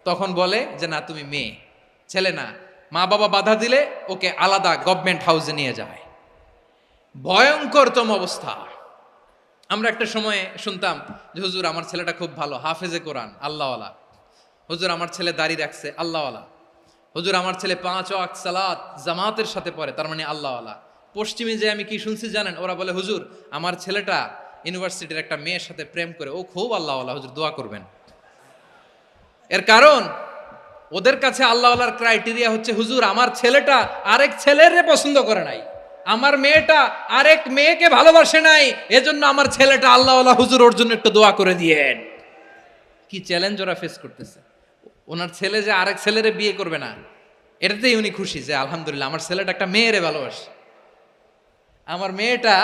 তখন বলে যে না তুমি মেয়ে, ছেলে না। মা বাবা বাধা দিলে ওকে আলাদা গভর্নমেন্ট হাউসে নিয়ে যায়। ভয়ঙ্করতম অবস্থা। আমরা একটা সময়ে শুনতাম যে হুজুর আমার ছেলেটা খুব ভালো, হাফেজে কোরআন, আল্লাহওয়ালা। হুজুর আমার ছেলে দাড়ি রাখছে, আল্লাহওয়ালা। হুজুর আমার ছেলে 5 ওয়াক্ত সালাত জামাতের সাথে পড়ে, তার মানে আল্লাহওয়ালা। পশ্চিমে যে আমি কি শুনছি জানেন? ওরা বলে হুজুর আমার ছেলেটা ইউনিভার্সিটির একটা মেয়ের সাথে প্রেম করে, ও খুব আল্লাহওয়ালা, হুজুর দোয়া করবেন। এর কারণ ওদের কাছে আল্লাহওয়ালার ক্রাইটেরিয়া হচ্ছে হুজুর আমার ছেলেটা আরেক ছেলেরে পছন্দ করে নাই, আমার মেয়েটা আরেক মেয়েকে ভালোবাসে নাই, এজন্য আমার ছেলেটা আল্লাহওয়ালা, হুজুর ওর জন্য একটু দোয়া করে দিয়েন। কি চ্যালেঞ্জ ওরা ফেস করতেছে। ওনার ছেলে যে আরেক ছেলেরে বিয়ে করবে না, এটাতেই উনি খুশি যে আলহামদুলিল্লাহ আমার ছেলেটা একটা মেয়েরে ভালোবাসে, আমার মেয়েটা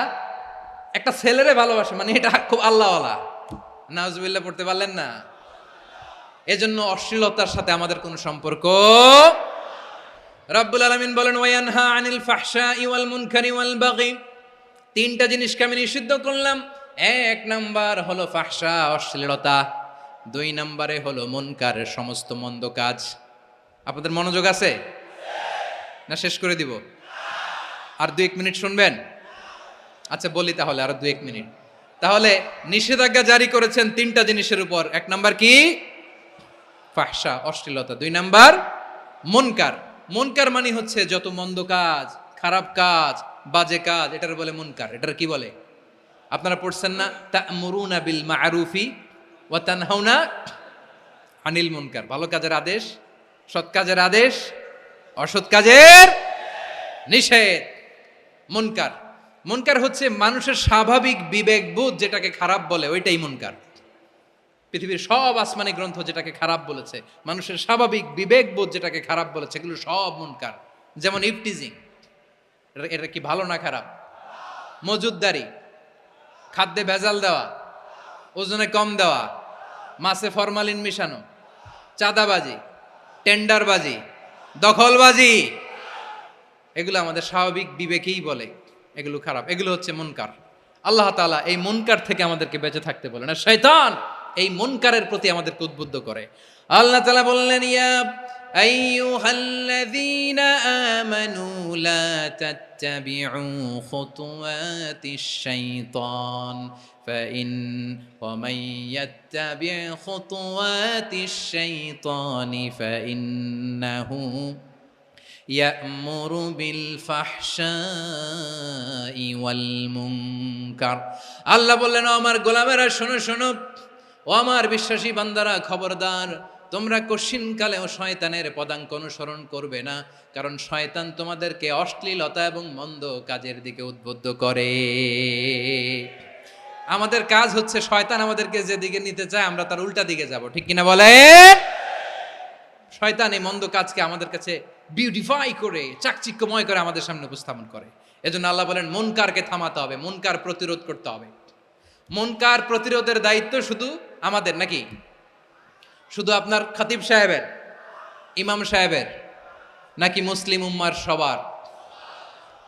একটা ছেলেরে ভালোবাসে, মানে এটা খুব আল্লাহওয়ালা। নাউজুবিল্লাহ পড়তে পারলেন না? এজন্য অশ্লীলতার সাথে আমাদের কোনো সম্পর্ক। রব্বুল আলামিন বলেন ওয়ায়ানহা আনিল ফাহশাই ওয়াল মুনকারি ওয়াল বাগি, তিনটা জিনিসকে আমি নিষিদ্ধ করলাম। এক নাম্বার হলো ফাহশা, অশ্লীলতা। 2 নম্বরে হলো মুনকার, সমস্ত মন্দ কাজ। আপনাদের মনোযোগ আছে না? শেষ করে দিব? আর 2-1 মিনিট শুনবেন? আচ্ছা বলি তাহলে, আর 2-1 মিনিট। তাহলে নিষেধাজ্ঞা জারি করেছেন 3টা জিনিসের উপর। 1 নাম্বার কি? ফাহশা, অশ্লীলতা। 2 নাম্বার মুনকার। মুনকার মানে হচ্ছে যত মন্দ কাজ, খারাপ কাজ, বাজে কাজ, এটার বলে মুনকার। এটার কি বলে? আপনারা পড়ছেন না তা'মুরুনা বিল মা'রুফি ওয়া তানহাউনা আনিল মুনকার। ভালো কাজের আদেশ, সৎ কাজের আদেশ, অসৎ কাজের নিষেধ। মুনকার, মুনকার হচ্ছে মানুষের স্বাভাবিক বিবেকবোধ যেটাকে খারাপ বলে, ওইটাই মুনকার। পৃথিবীর সব আসমানি গ্রন্থ যেটাকে খারাপ বলেছে, মানুষের স্বাভাবিক বিবেকবোধ যেটাকে খারাপ বলেছে, এগুলো সব মুনকার। যেমন ইফটিজিং, এটা কি ভালো না খারাপ? মজুদদারি, খাদ্যে ভেজাল দেওয়া, ওজনে কম দেওয়া, মাছে ফরমালিন মিশানো, চাঁদাবাজি, টেন্ডারবাজি, দখলবাজি, এগুলো আমাদের স্বাভাবিক বিবেকেই বলে এগুলো খারাপ, এগুলো হচ্ছে মুনকার। আল্লাহ তাআলা এই মুনকার থেকে আমাদেরকে বেঁচে থাকতে বলেন, আর শয়তান এই মুনকারের প্রতি আমাদেরকে উদ্বুদ্ধ করে। আল্লাহ তাআলা বললেন ইয়া আইয়ুহাল্লাযীনা আমানু লা তাত্তাবিউ খুতুওয়াতিশ শাইতান ফাইন ওয়া মান ইয়াত্তাবি' খুতুওয়াতিশ শাইতানি ফাইন্নাহু ইয়া'মুরু বিল ফাহশাই ওয়াল মুনকার। আল্লাহ বললেন ও আমার গোলামেরা শোনো শোনো, ও আমার বিশ্বাসী বান্দারা খবরদার, তোমরা কশিনকালেও শয়তানের পদাঙ্ক অনুসরণ করবে না, কারণ শয়তান তোমাদেরকে অশ্লীলতা এবং মন্দ কাজের দিকে উদ্বুদ্ধ করে। আমাদের কাজ হচ্ছে শয়তান আমাদেরকে যেদিকে নিতে চায় আমরা তার উল্টা দিকে যাব, ঠিক কিনা বলেন? শয়তান এই মন্দ কাজকে আমাদের কাছে বিউটিফাই করে, চাকচিক্যময় করে আমাদের সামনে উপস্থাপন করে। এজন্য আল্লাহ বলেন মুনকারকে থামাতে হবে, মুনকার প্রতিরোধ করতে হবে। মুনকার প্রতিরোধের দায়িত্ব শুধু আমাদের নাকি? শুধু আপনার খতিব সাহেবের, ইমাম সাহেবের, নাকি মুসলিম উম্মার সবার?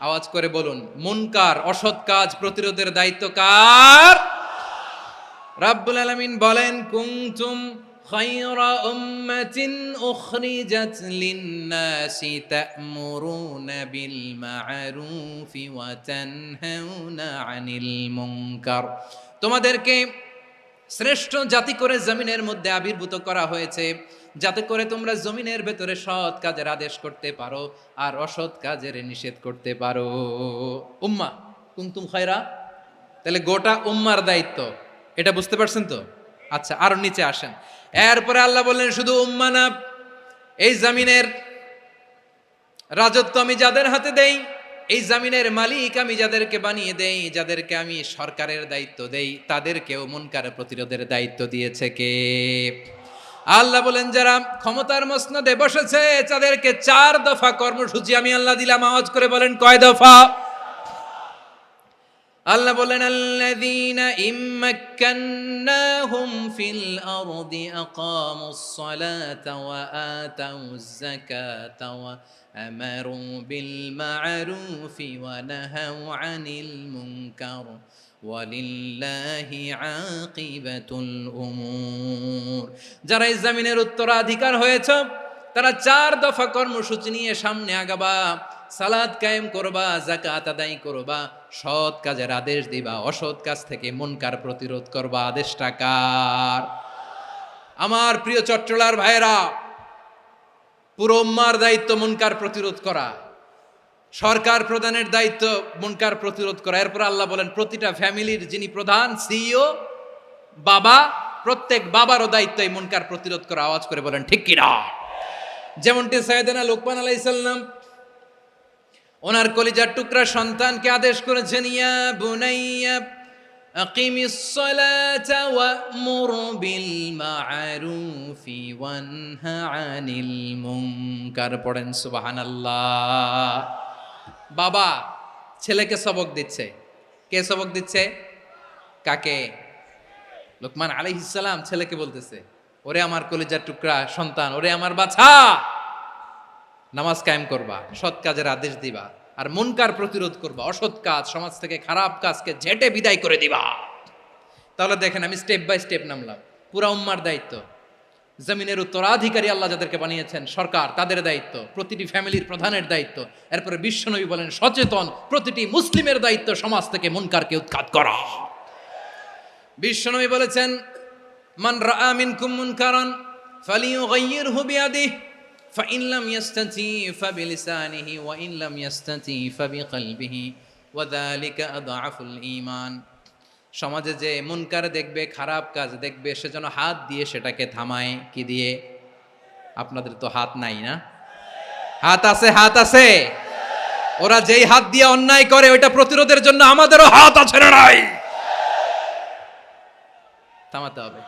আওয়াজ করে বলুন, মুনকার অসৎ কাজ প্রতিরোধের দায়িত্ব কার? রাব্বুল আলামিন বলেন কুনতুম খায়রা উম্মাতিন উখরিজাত লিন-নাসি তা'মুরুনা বিল মা'রুফি ওয়া তানহাউনা আনিল মুনকার। তোমাদেরকে শ্রেষ্ঠ জাতি করে জমিনের মধ্যে আবির্ভূত করা হয়েছে, যাতে করে তোমরা জমিনের ভেতরে সৎ কাজের আদেশ করতে পারো আর অসৎ কাজের নিষেধ করতে পারো। উম্মাহ কুনতুম খায়রা, তাহলে গোটা উম্মার দায়িত্ব, এটা বুঝতে পারছেন তো? আচ্ছা আরো নিচে আসেন। এরপরে আল্লাহ বললেন শুধু উম্মাহ না, এই জমিনের রাজত্ব আমি যাদের হাতে দেই, এই জমিনের মালিক আমি যাদেরকে বানিয়ে দেই, যাদেরকে আমি সরকারের দায়িত্ব দেই, তাদেরকেও মুনকার প্রতিরোধের দায়িত্ব দিয়েছে কে? আল্লাহ বলেন যারা ক্ষমতার মসনদে বসেছে তাদেরকে 4 দফা কর্মসূচি আমি আল্লাহ দিলাম। আওয়াজ করে বলেন কয় দফা? আল্লাহ বলেন আল্লাযীনা ইম্মাক্কান্নাহুম ফিল আরদি আকামুস সালাতা ওয়া আতাউয যাকাতা ওয়া আমারু বিল মা'রুফি ওয়া নাহাউ আনিল মুনকার ওয়ালিল্লাহি আকিবাতুল উমুর। যারা এই জমিনের উত্তরাধিকার হয়েছে তারা 4 দফা কর্মসূচি নিয়ে সামনে আগাবা। সালাত কায়েম করবা, যাকাত আদায় করবা, সৎ কাজের আদেশ দিবা, অসৎ কাজ থেকে মুনকার প্রতিরোধ করবা। আদেশটা কার? আমার প্রিয় চট্টলার ভাইরা, পুরো উম্মার দায়িত্ব মুনকার প্রতিরোধ করা, সরকার প্রধানের দায়িত্ব মুনকার প্রতিরোধ করা। এরপর আল্লাহ বলেন প্রতিটা ফ্যামিলির যিনি প্রধান সিইও বাবা, প্রত্যেক বাবারও দায়িত্ব এই মুনকার প্রতিরোধ করা। আওয়াজ করে বলেন ঠিক কি না? যেমনটি সাইয়েদনা লোকমান আলাইহিস সালাম ওনার কলিজার টুকরা সন্তানকে আদেশ করেছেন, ইয়া বুনাইয়া আকিমিস সালাতা ওয়া'মুর বিল মা'রুফি ওয়ানহা আনিল মুনকার। পড়েন সুবহানাল্লাহ। বাবা ছেলেকে সবক দিচ্ছে। কে সবক দিচ্ছে? কাকে? লোকমান আলাইহিস সালাম ছেলেকে বলতেছে, ওরে আমার কলিজার টুকরা সন্তান, ওরে আমার বাছা, নামাজ কায়েম করবা, সৎ কাজের আদেশ দিবা, আর মুনকার প্রতিরোধ করবা, অসৎ কাজ সমাজ থেকে খারাপ কাজকে ঝেঁটে বিদায় করে দিবা। তাহলে দেখেন আমি স্টেপ বাই স্টেপ নামলাম। পুরা উম্মার দায়িত্ব, জমিনের উত্তরাধিকারী আল্লাহ যাদেরকে বানিয়েছেন সরকার, তাদের দায়িত্ব, প্রতিটি ফ্যামিলির প্রধানের দায়িত্ব। এরপরে বিশ্বনবী বলেন সচেতন প্রতিটি মুসলিমের দায়িত্ব সমাজ থেকে মুনকারকে উৎখাত করা। বিশ্বনবী বলেছেন, মান রাআ মিনকুম মুনকারান ফালিয়ুগাইয়িরহু বিয়াদিহি ফাইন লাম ইয়াস্তাতি ফাবিলিসানিহি ওয়া ইন লাম ইয়াস্তাতি ফাবিকলবিহি ওয়া যালিকা আযআফুল ঈমান। সমাজে যে মুনকার দেখবে, খারাপ কাজ দেখবে, সেজন্য হাত দিয়ে সেটাকে থামায়। কি দিয়ে? আপনাদের তো হাত নাই না? হাত আছে, হাত আছে। ওরা যেই হাত দিয়ে অন্যায় করে ওইটা প্রতিরোধের জন্য আমাদেরও হাত আছে না নাই? থামাতে হবে,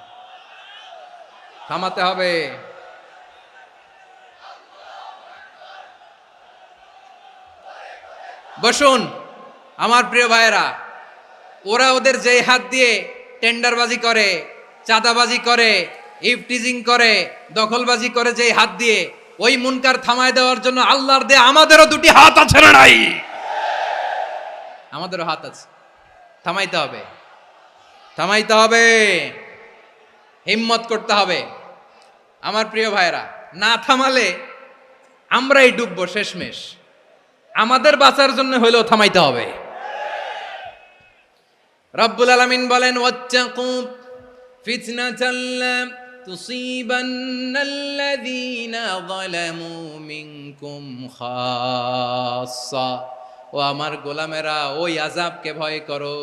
থামাতে হবে। বসুন আমার প্রিয় ভাইয়েরা, ওরা ওদের যেই হাত দিয়ে টেন্ডারবাজি করে, চাঁদাবাজি করে, ইফটিজিং করে, দখলবাজি করে, যেই হাত দিয়ে, ওই মুনকার থামায় দেওয়ার জন্য আল্লাহর দেয়া আমাদেরও দুটি হাত আছে না নাই? আমাদেরও হাত আছে। থামাইতে হবে, থামাইতে হবে, হিম্মত করতে হবে। আমার প্রিয় ভাইয়েরা, না থামালে আমরাই ডুববো শেষমেশ। আমাদের বাঁচার জন্য হইলেও থামাইতে হবে। রব্বুল আলামিন বলেন, ওয়াত্তাকু ফিতনাতাল লা তুসিবান্নাল্লাযীনা যালামু মিনকুম খাসসা। ও আমার গোলামেরা, ওই আযাবকে ভয় করো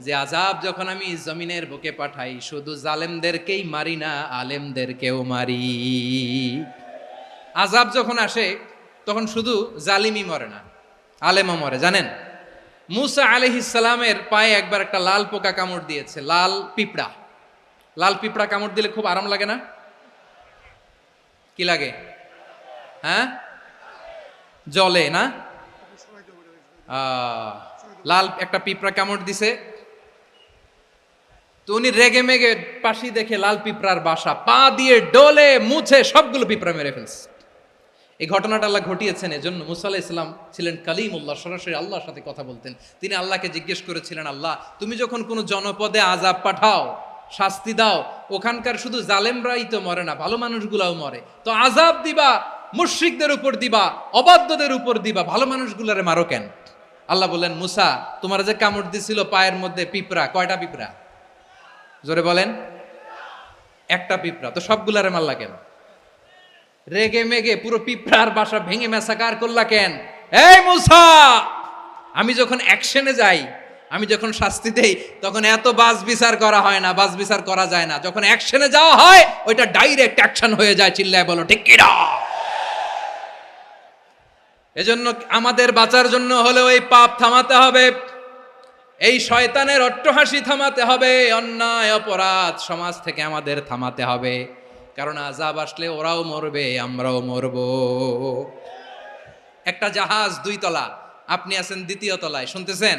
যে আযাব যখন আমি জমিনের বুকে পাঠাই শুধু জালেমদেরকেই মারি না, আলেমদেরকেও মারি। আযাব যখন আসে তখন শুধু জালিমই মরে না, আলেমও মরে। জানেন মুসা আলাইহিস সালামের পায়ে একবার একটা লাল পোকা কামড় দিয়েছে, লাল পিঁপড়া। লাল পিঁপড়া কামড় দিলে খুব আরাম লাগে না? কি লাগে? হ্যাঁ, জলে না? লাল একটা পিঁপড়া কামড় দিছে, তো উনি রেগে মেগে পাশি দেখে লাল পিঁপড়ার বাসা, পা দিয়ে ডলে মুছে সবগুলো পিঁপড়া মেরে ফেলছে। এই ঘটনাটা আল্লাহ ঘটিয়েছেন এজন্য। মুসা আলাইহিস সালাম ছিলেন কালিমুল্লাহ, সরাসরি আল্লাহর সাথে কথা বলতেন। তিনি আল্লাহকে জিজ্ঞেস করেছিলেন, আল্লাহ তুমি যখন কোনো জনপদে আযাব পাঠাও, শাস্তি দাও, ওখানকার শুধু জালেমরাই তো মরে না, ভালো মানুষগুলাও মরে, তো আযাব দিবা মুশরিকদের উপর দিবা, অবাধ্যদের উপর দিবা, ভালো মানুষগুলারে মারো কেন? আল্লাহ বললেন, মুসা তোমার যে কামড় দিছিল পায়ের মধ্যে পিঁপড়া, কয়টা পিঁপড়া? জোরে বলেন। একটা পিঁপড়া, তো সবগুলারে মারলা কেন? রেগে মেগে পুরো পিঁপড়ার বাসা ভেঙে মেসাকার করলা কেন? এই মুসা, আমি যখন অ্যাকশনে যাই, আমি যখন শাস্তি দেই, তখন এত বাস বিচার করা হয় না, বাস বিচার করা যায় না। যখন অ্যাকশনে যাওয়া হয় ওইটা ডাইরেক্ট অ্যাকশন হয়ে যায়। চিল্লায় বলো ঠিক কি না? এজন্য আমাদের বাঁচার জন্য হলেও এই পাপ থামাতে হবে, এই শয়তানের অট্টহাসি থামাতে হবে, অন্যায় অপরাধ সমাজ থেকে আমাদের থামাতে হবে। কারণ আযাব আসলে ওরাও মরবে, আমরাও মরব। একটা জাহাজ 2 তলা, আপনি আছেন 2য় তলায়। শুনতেছেন?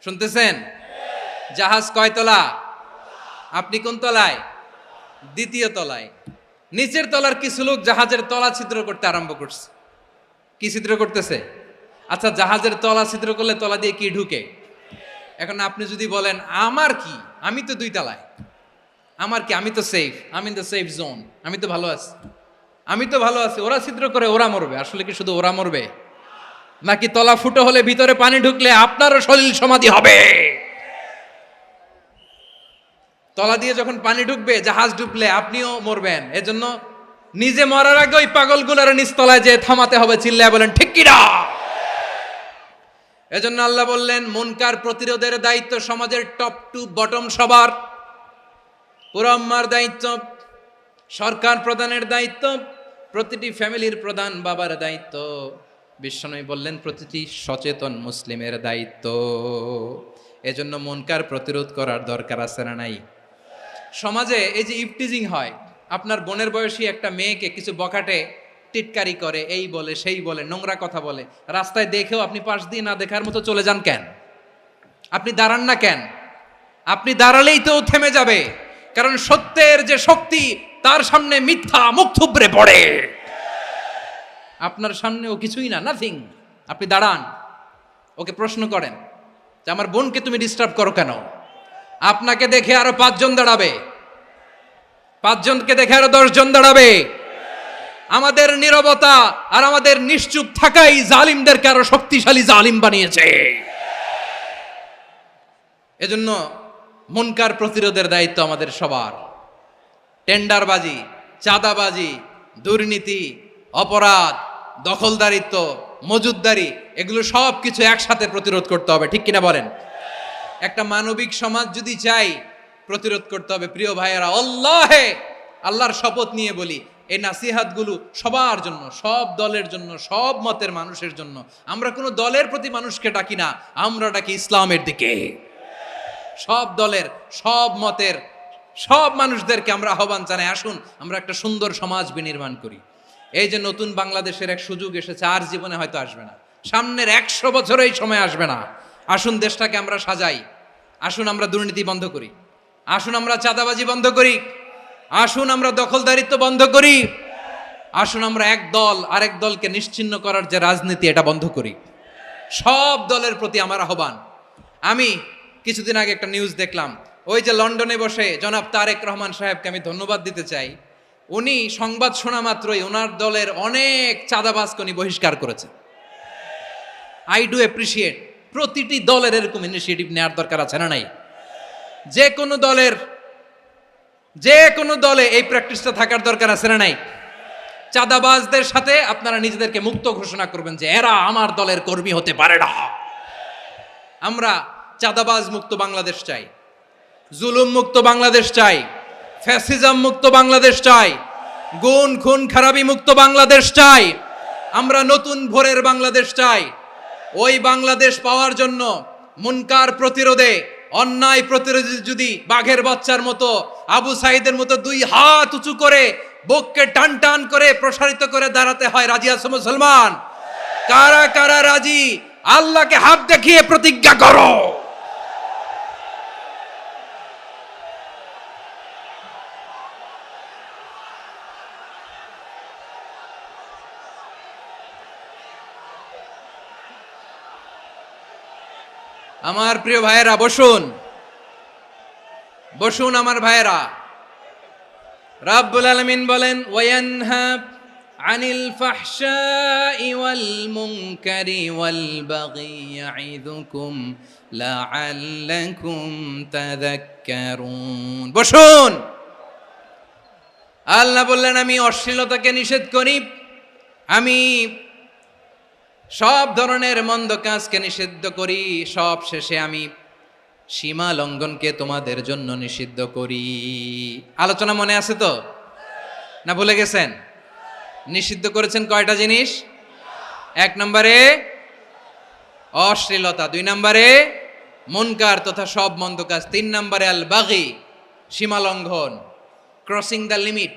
শুনতেছেন? জাহাজ কয় তলা? আপনি কোন তলায়? 2য় তলায়। নিচের তলার কিছু লোক জাহাজের তলা ছিদ্র করতে আরম্ভ করছে। কি ছিদ্র করতেছে? আচ্ছা, জাহাজের তলা ছিদ্র করলে তলা দিয়ে কি ঢুকে? এখন আপনি যদি বলেন আমার কি, আমি তো 2 তলায়, আমার কি, আমি তো সেফ, আমি ইন দ্য সেফ জোন, আমি তো ভালো আছি, আমি তো ভালো আছি, ওরা ছিদ্র করে ওরা মরবে। আসলে কি শুধু ওরা মরবে, নাকি তলা ফুটো হলে ভিতরে পানি ঢুকলে আপনারও সলিল সমাধি হবে? তলা দিয়ে যখন পানি ঢুকবে, জাহাজ ডুবলে আপনিও মরবেন। এজন্য নিজে মরার আগে ওই পাগলগুলোর নিচতলায় যে থামাতে হবে, চিল্লায় বলেন ঠিক কিনা? এজন্য আল্লাহ বললেন মুনকার প্রতিরোধের দায়িত্ব সমাজের টপ টু বটম সবার। পুরো আম্মার দায়িত্ব, সরকার প্রধানের দায়িত্ব, প্রতিটি ফ্যামিলির প্রধান বাবার দায়িত্ব, বিশ্বনবী বললেন প্রতিটি সচেতন মুসলিমের দায়িত্ব। এজন্য মুনকার প্রতিরোধ করার দরকার আছে না নাই? সমাজে এই যে ইফটিজিং হয়, আপনার বোনের বয়সী একটা মেয়েকে কিছু বখাটে টিটকারি করে, এই বলে সেই বলে, নোংরা কথা বলে, রাস্তায় দেখেও আপনি পাশ দিয়ে না দেখার মতো চলে যান কেন? আপনি দাঁড়ান না কেন? আপনি দাঁড়ালেই তো থেমে যাবে, কারণ সত্যের যে শক্তি তার সামনে মিথ্যা মুখ থুবড়ে পড়ে। আপনার সামনে ও কিছুই না, নাথিং। আপনি দাঁড়ান, ওকে প্রশ্ন করেন যে আমার বোনকে তুমি ডিস্টার্ব করো কেন? আপনাকে দেখে আরো 5 জন দাঁড়াবে, 5 জনকে দেখে আরো 10 জন দাঁড়াবে। আমাদের নীরবতা আর আমাদের নিশ্চুপ থাকাই জালিমদেরকে আরো শক্তিশালী জালিম বানিয়েছে। এজন্য মুনকার প্রতিরোধের দায়িত্ব আমাদের সবার। টেন্ডারবাজি, চাঁদাবাজি, দুর্নীতি, অপরাধ, দখলদারিত্ব, মজুদদারি, এগুলো সব কিছু একসাথে প্রতিরোধ করতে হবে, ঠিক কিনা বলেন? একটা মানবিক সমাজ যদি চাই, প্রতিরোধ করতে হবে। প্রিয় ভাইয়েরা, আল্লাহর শপথ নিয়ে বলি, এই নাসিহাতগুলো সবার জন্য, সব দলের জন্য, সব মতের মানুষের জন্য। আমরা কোনো দলের প্রতি মানুষকে ডাকি না, আমরা ডাকি ইসলামের দিকে। সব দলের, সব মতের, সব মানুষদেরকে আমরা আহ্বান জানাই, আসুন আমরা একটা সুন্দর সমাজ বিনির্মাণ করি। এই যে নতুন বাংলাদেশের এক সুযোগ এসেছে, আর জীবনে হয়তো আসবে না, সামনের 100 বছর এই সময় আসবে না। আসুন দেশটাকে আমরা সাজাই, আসুন আমরা দুর্নীতি বন্ধ করি, আসুন আমরা চাঁদাবাজি বন্ধ করি, আসুন আমরা দখলদারিত্ব বন্ধ করি, আসুন আমরা এক দল আরেক দলকে নিশ্চিহ্ন করার যে রাজনীতি, এটা বন্ধ করি। সব দলের প্রতি আমার আহ্বান। আমি কিছুদিন আগে একটা নিউজ দেখলাম, ওই যে লন্ডনে বসে জনাব তারেক রহমান সাহেবকে আমি ধন্যবাদ দিতে চাই। উনি সংবাদ শোনা মাত্রই ওনার দলের অনেক চাঁদাবাজকে উনি বহিষ্কার করেছে। I do appreciate. প্রতিটি দলের এরকম ইনিশিয়েটিভ নেওয়ার দরকার আছে না নাই? যে কোনো দলে এই প্র্যাকটিসটা থাকার দরকার আছে না নাই? চাঁদাবাজদের সাথে আপনারা নিজেদেরকে মুক্ত ঘোষণা করবেন যে এরা আমার দলের কর্মী হতে পারে না। আমরা চাঁদাবাজ মুক্ত বাংলাদেশ চাই, জুলুম মুক্ত বাংলাদেশ চাই, ফ্যাসিজম মুক্ত বাংলাদেশ চাই, গুণ খুন খারাপি মুক্ত বাংলাদেশ চাই। আমরা নতুন ভোরের বাংলাদেশ চাই। ওই বাংলাদেশ পাওয়ার জন্য মুনকার প্রতিরোধে, অন্যায় প্রতিরোধে যদি বাঘের বাচ্চার মতো, আবু সাইদের মতো 2 হাত উঁচু করে বুককে টান টান করে প্রসারিত করে দাঁড়াতে হয়, রাজি আছো মুসলমান? কারা কারা রাজি? আল্লাহকে হাত দেখিয়ে প্রতিজ্ঞা করো। আমার প্রিয় ভাইয়েরা, বসুন বসুন আমার ভাইয়েরা। রাব্বুল আলামিন বলেন, ওয়ায়ানহা আনিল ফাহশাই ওয়াল মুনকারি ওয়াল বাগি ইয়াইযুকুম লাআল্লাকুম তাযাক্কারুন। বসুন। আল্লাহ বললেন, আমি অশ্লীলতাকে নিষেধ করি, আমি সব ধরনের মন্দ কাজকে নিষিদ্ধ করি, সব শেষে আমি সীমা লঙ্ঘনকে তোমাদের জন্য নিষিদ্ধ করি। আলোচনা মনে আছে তো, না ভুলে গেছেন? নিষিদ্ধ করেছেন কয়টা জিনিস? 1 নম্বরে অশ্লীলতা, 2 নম্বরে মুনকার তথা সব মন্দ কাজ, 3 নম্বরে আল বাগি, সীমা লঙ্ঘন, ক্রসিং দ্য লিমিট।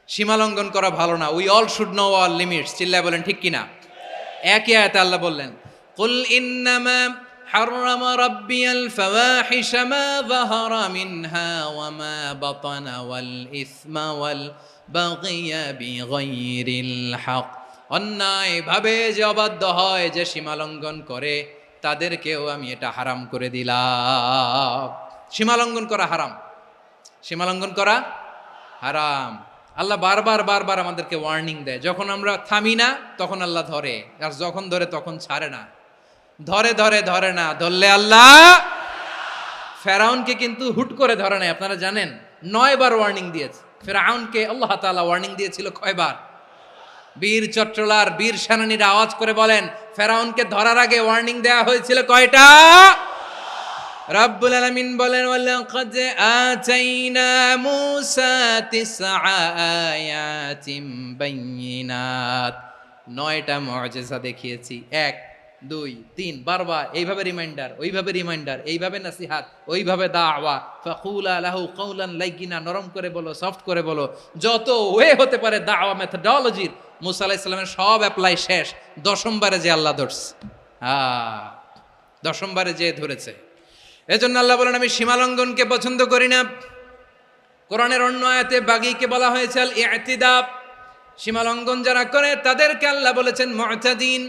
সীমা লঙ্ঘন করা ভালো না। We all should know all limits. চিল্লায় বলেন ঠিক কিনা? একই আয়াতে আল্লাহ বললেন, কুল ইন্নামা হাররামা রাব্বিয়াল ফাওয়াহিশা মা যাহারা মিনহা ওয়া মা বাতানা ওয়াল ইসমা ওয়াল বাগিয়া বিগাইরিল হক। অন্যায় ভাবে যে অবাধ্য হয়, যে সীমা লঙ্ঘন করে, তাদেরকেও আমি এটা হারাম করে দিলাম। সীমালঙ্ঘন করা হারাম, সীমালঙ্ঘন করা হারাম। আল্লাহ বারবার বারবার আমাদেরকে ওয়ার্নিং দেয়। যখন আমরা থামি না তখন আল্লাহ ধরে, আর যখন ধরে তখন ছাড়ে না। ধরে ধরে ধরে না, ধরলে আল্লাহ। ফেরাউনকে কিন্তু হুট করে ধরে নাই, আপনারা জানেন 9 বার ওয়ার্নিং দিয়েছে। ফেরাউনকে আল্লাহ তাআলা ওয়ার্নিং দিয়েছিল কয়বার? বীর চট্টলার বীর সেনানীরা আওয়াজ করে বলেন, ফেরাউনকে ধরার আগে ওয়ার্নিং দেওয়া হয়েছিল কয়টা? রব্বুল আলামিন বলেন, ওয়ালাকাদ আতাইনা মূসা 9 আয়াতিন বাইয়িনাত, 9টা মুআজিজা দেখিয়েছি। 1 2 3 বারবার এইভাবে রিমাইন্ডার, ওইভাবে রিমাইন্ডার, এইভাবে নসিহাত, ওইভাবে দাওয়া। ফাকুলা লাহু কাওলান লাইয়িনা, নরম করে বলো, সফট করে বলো, যত ওয়ে হতে পারে দাওয়া মেথডোলজির মূসা আলাইহিস সালামের সব অ্যাপ্লাই শেষ। 10ম বারে যে আল্লাহ ধরছে, 10ম বারে যে ধরেছে। এজন্য আল্লাহ বলেন, আমি সীমালঙ্ঘনকে পছন্দ করি না। কোরআনের অন্য আয়াতে বাগীকে বলা হয়েছে আল ইতিদা, সীমালঙ্ঘন যারা করে তাদেরকে আল্লাহ বলেছেন মুতাদিন।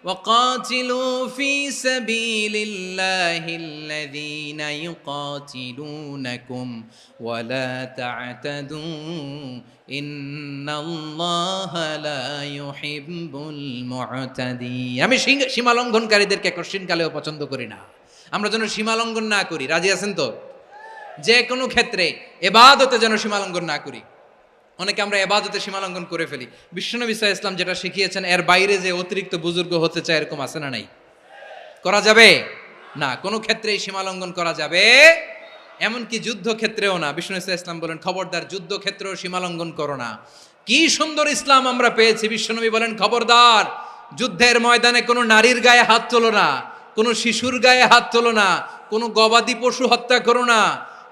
ওয়াকাতিলু ফি সাবিলিল্লাহিল্লাযীনা ইউকাতিলুনাকুম ওয়ালা তা'তাদু ইন্নাল্লাহা লা ইউহিব্বুল মুতাদিন। আমি সীমালঙ্ঘনকারীদেরকে কঠিনকালেও পছন্দ করি না। আমরা যেন সীমালঙ্ঘন না করি, রাজি আছেন তো? যে কোনো ক্ষেত্রে ইবাদতে যেন সীমালঙ্ঘন না করি। অনেকে আমরা ইবাদতে সীমালঙ্ঘন করে ফেলি। বিশ্বনবী সাল্লাল্লাহু আলাইহি ওয়াসাল্লাম যেটা শিখিয়েছেন এর বাইরে যে অতিরিক্ত বুজুর্গ হতে চায়, এরকম আছে না নাই? করা যাবে না, কোনো ক্ষেত্রেই সীমালঙ্ঘন করা যাবে, এমনকি যুদ্ধ ক্ষেত্রেও না। বিশ্বনবী সাল্লাল্লাহু আলাইহি ওয়াসাল্লাম বলেন, খবরদার যুদ্ধ ক্ষেত্রেও সীমালঙ্ঘন করো না। কি সুন্দর ইসলাম আমরা পেয়েছি। বিশ্বনবী বলেন, খবরদার যুদ্ধের ময়দানে কোনো নারীর গায়ে হাত তোলো না, কোনো শিশুর গায়ে হাত তোলো না, কোনো গবাদি পশু হত্যা করো না,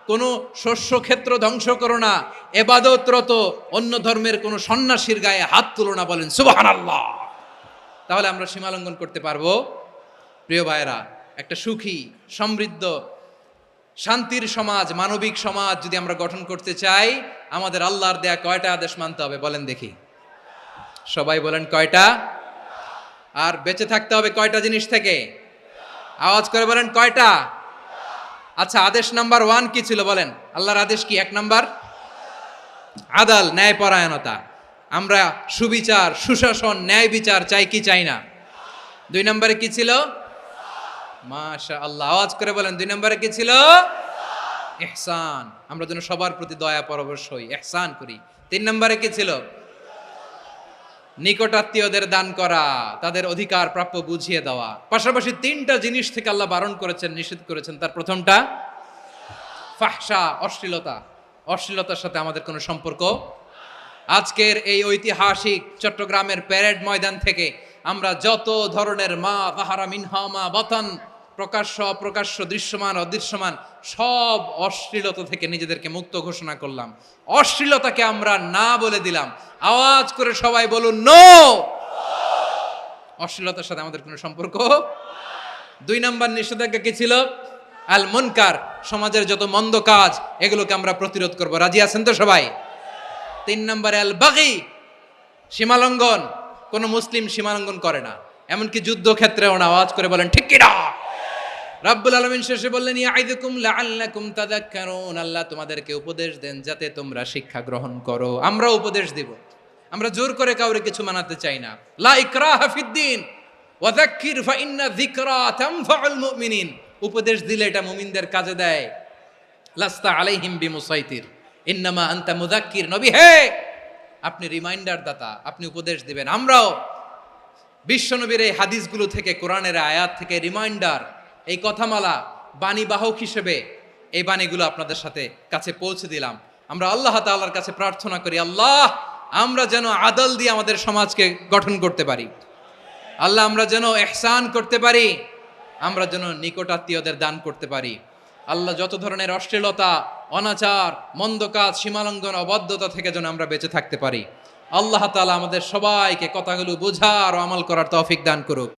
কোনো শস্য ক্ষেত্র ধ্বংস করো না, ইবাদতরত অন্য ধর্মের কোনো সন্ন্যাসীর গায়ে হাত তুলো না। বলেন সুবহানাল্লাহ। তাহলে আমরা সীমালঙ্ঘন করতে পারবো? প্রিয় ভাইরা, একটা সুখী, সমৃদ্ধ, শান্তির সমাজ, মানবিক সমাজ যদি আমরা গঠন করতে চাই, আমাদের আল্লাহর দেয়া কয়টা আদেশ মানতে হবে বলেন দেখি? সবাই বলেন কয়টা? আর বেঁচে থাকতে হবে কয়টা জিনিস থেকে? আওয়াজ করে বলেন কয়টা? আচ্ছা, আদেশ নাম্বার 1 কি ছিল বলেন? আল্লাহর আদেশ কি? 1 নাম্বার আদাল, ন্যায়পরায়ণতা। আমরা সুবিচার, সুশাসন, ন্যায় বিচার চাই কি চাই না? 2 নম্বরে কি ছিল? মাশাআল্লাহ, আওয়াজ করে বলেন 2 নম্বরে কি ছিল? ইহসান, আমরা যেন সবার প্রতি দয়া পরবশ হই, ইহসান করি। 3 নম্বরে কি ছিল? নিকটাত্মীয়দের দান করা, তাদের অধিকার প্রাপ্য বুঝিয়ে দেওয়া। পাশাপাশি 3টা জিনিস থেকে আল্লাহ বারণ করেছেন, নিষেধ করেছেন। তার প্রথমটা ফাহশা, অশ্লীলতা। অশ্লীলতার সাথে আমাদের কোনো সম্পর্ক। আজকের এই ঐতিহাসিক চট্টগ্রামের প্যারেড ময়দান থেকে আমরা যত ধরনের মা যাহারা মিনহা মা বাতান, প্রকাশ্য অপ্রকাশ্য, দৃশ্যমান অদৃশ্যমান, সব অশ্লীলতা থেকে নিজেদেরকে মুক্ত ঘোষণা করলাম। অশ্লীলতাকে আমরা না বলে দিলাম। আওয়াজ করে সবাই বলুন নো। অশ্লীলতার সাথে আমাদের কোনো সম্পর্ক। 2 নম্বর নিষেধাজ্ঞা কি ছিল? আল মুনকার, সমাজের যত মন্দ কাজ এগুলোকে আমরা প্রতিরোধ করব। রাজি আছেন তো সবাই? 3 নম্বরে আল বাগী, সীমালঙ্ঘন। কোন মুসলিম সীমালঙ্ঘন করে না, এমনকি যুদ্ধ ক্ষেত্রেও না। আওয়াজ করে বলেন ঠিক কি না? রাব্বুল আলামিন শেষে বললেন, ইয়াইদুকুম লাআল্লাকুম তাযাক্কারুন, আল্লাহ তোমাদেরকে উপদেশ দেন যাতে তোমরা শিক্ষা গ্রহণ করো। আমরা উপদেশ দিব, আমরা জোর করে কাউরে কিছু মানাতে চাই না। লা ইকরাহা ফিদ্দিন ওয়া যাক্কির ফাইন্না যিকরা তানফাউল মুমিনিন। উপদেশ দিলে এটা মুমিনদের কাজে দেয়। লাস্তা আলাইহিম বিমুসাইতির ইন্নামা আনতা মুযাক্কির। নবী হে, আপনি রিমাইন্ডার দাতা, আপনি উপদেশ দিবেন। আমরাও বিশ্বনবীর এই হাদিসগুলো থেকে, কোরআনের আয়াত থেকে রিমাইন্ডার, এই কথামালা, বাণীবাহক হিসেবে এই বাণীগুলো আপনাদের সাথে কাছে পৌঁছে দিলাম। আমরা আল্লাহ তাআলার কাছে প্রার্থনা করি, আল্লাহ আমরা যেন আদল দিয়ে আমাদের সমাজকে গঠন করতে পারি। আল্লাহ আমরা যেন ইহসান করতে পারি, আমরা যেন নিকটাত্মীয়দের দান করতে পারি। আল্লাহ যত ধরনের অশ্লীলতা, অনাচার, মন্দ কাজ, সীমালঙ্ঘন, অবাধ্যতা থেকে যেন আমরা বেঁচে থাকতে পারি। আল্লাহ তাআলা আমাদের সবাইকে কথাগুলো বোঝার ও আমল করার তৌফিক দান করুক।